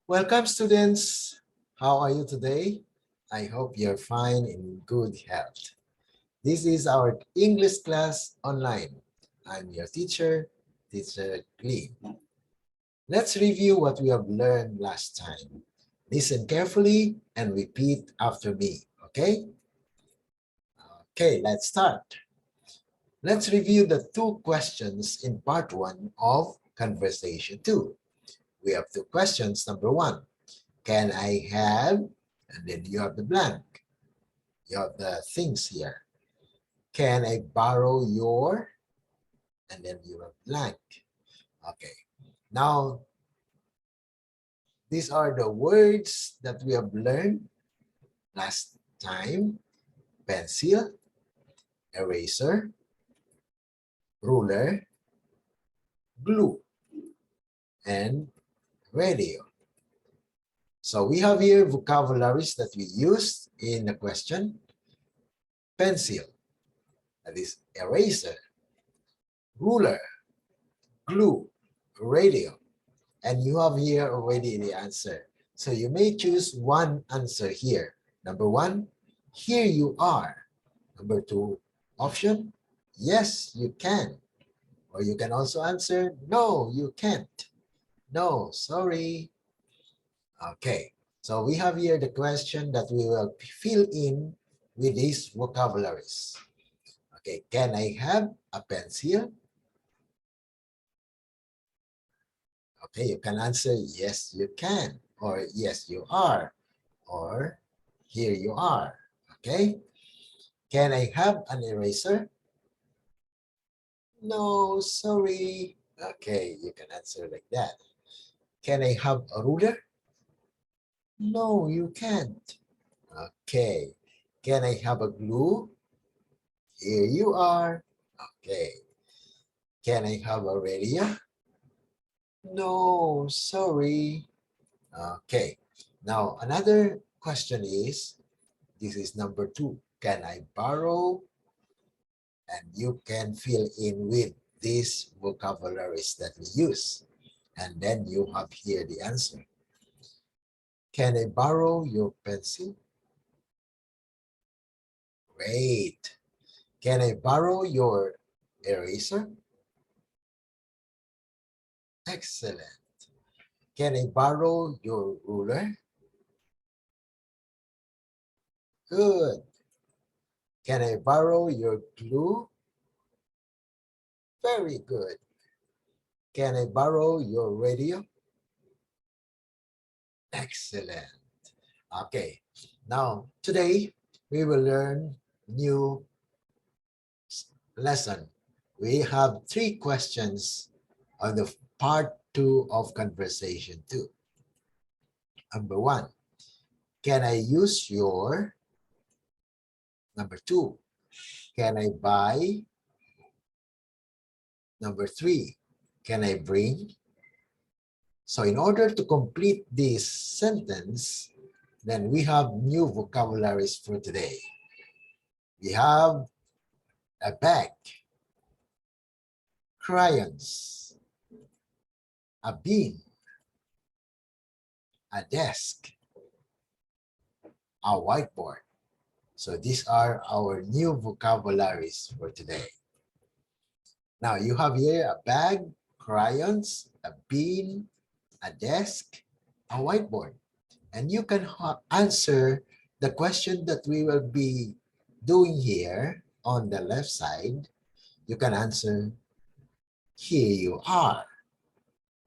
Welcome, students. How are you today? I hope you're fine in good health. This is our English class online. I'm your teacher, Teacher Glean. Let's review what we have learned last time. Listen carefully and repeat after me, okay? Okay, let's start. Let's review the two questions in part one of conversation two. We have two questions. Number one, can I have, and then you have the blank. You have the things here. Can I borrow your, and then you have blank. Okay. Now, these are the words that we have learned last time. Pencil, eraser, ruler, glue, and radio. So we have here vocabularies that we used in the question. Pencil, that is eraser, ruler, glue, radio. And you have here already the answer. So you may choose one answer here. Number one, here you are. Number two, option, yes, you can. Or you can also answer, no, you can't. No, sorry. Okay, so we have here the question that we will fill in with these vocabularies. Okay, can I have a pencil? Okay, you can answer, yes, you can. Or yes, you are. Or here you are. Okay, can I have an eraser? No, sorry. Okay, you can answer like that. Can I have a ruler? No, you can't. Okay, can I have a glue? Here you are. Okay, can I have a radio? No, sorry. Okay, now another question is, this is number two. Can I borrow? And you can fill in with these vocabularies that we use. And then you have here the answer. Can I borrow your pencil? Great. Can I borrow your eraser? Excellent. Can I borrow your ruler? Good. Can I borrow your glue? Very good. Can I borrow your radio? Excellent. Okay. Now, today we will learn new lesson. We have three questions on the part two of conversation two. Number one, can I use your? Number two, can I buy? Number three, can I bring? So in order to complete this sentence, then we have new vocabularies for today. We have a bag, crayons, a bin, a desk, a whiteboard. So these are our new vocabularies for today. Now you have here a bag, crayons, a bin, a desk, a whiteboard. And you can answer the question that we will be doing here on the left side. You can answer, here you are,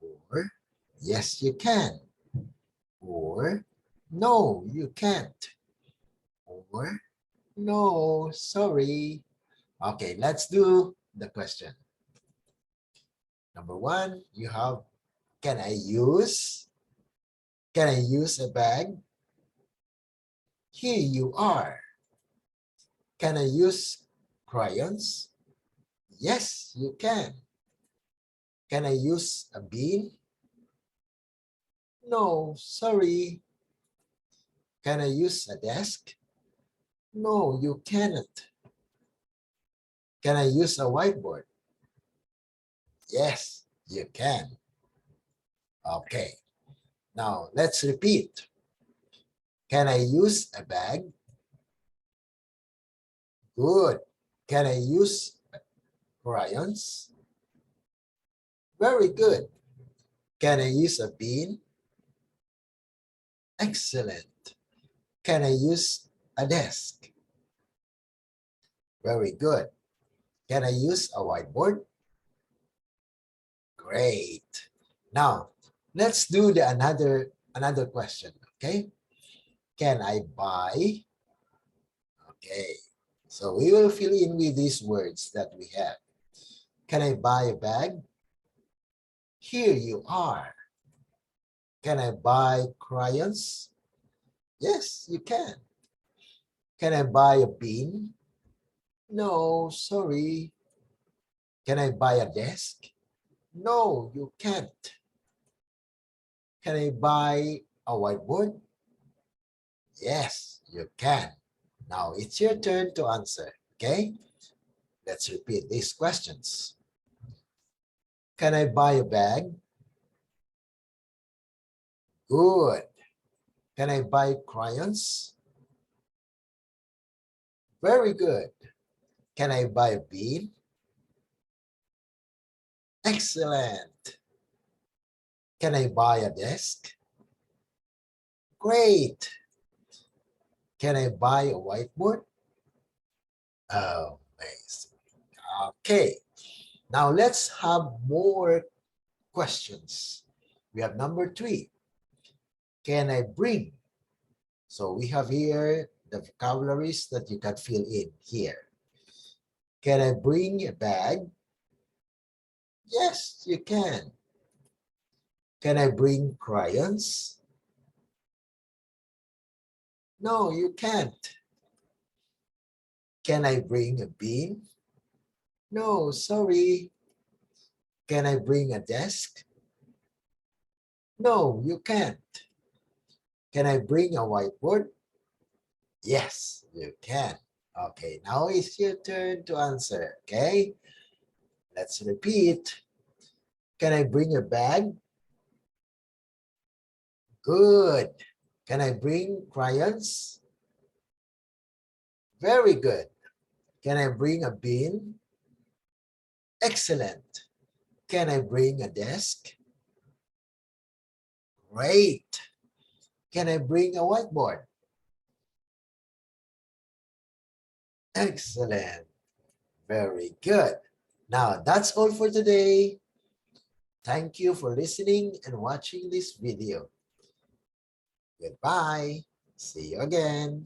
or yes, you can, or no, you can't, or no, sorry. Okay, let's do the question. Number one, you have, can I use a bag? Here you are. Can I use crayons? Yes, you can. Can I use a bin? No, sorry. Can I use a desk? No, you cannot. Can I use a whiteboard? Yes, you can. Okay. Now, let's repeat. Can I use a bag? Good. Can I use crayons? Very good. Can I use a bean? Excellent. Can I use a desk? Very good. Can I use a whiteboard? Great. Now, let's do another question, okay? Can I buy? Okay. So we will fill in with these words that we have. Can I buy a bag? Here you are. Can I buy crayons? Yes, you can. Can I buy a bean? No, sorry. Can I buy a desk? No, you can't. Can I buy a whiteboard? Yes, you can. Now it's your turn to answer, okay? Let's repeat these questions. Can I buy a bag? Good. Can I buy crayons? Very good. Can I buy a bean? Excellent. Can I buy a desk? Great. Can I buy a whiteboard? Oh, amazing. Okay. Now let's have more questions. We have number 3. Can I bring? So we have here the vocabularies that you can fill in here. Can I bring a bag? Yes, you can. Can I bring crayons? No, you can't. Can I bring a bean? No, sorry. Can I bring a desk? No, you can't. Can I bring a whiteboard? Yes, you can. Okay, now it's your turn to answer, okay? Let's repeat. Can I bring a bag? Good. Can I bring crayons? Very good. Can I bring a bean? Excellent. Can I bring a desk? Great. Can I bring a whiteboard? Excellent. Very good. Now, that's all for today. Thank you for listening and watching this video. Goodbye. See you again.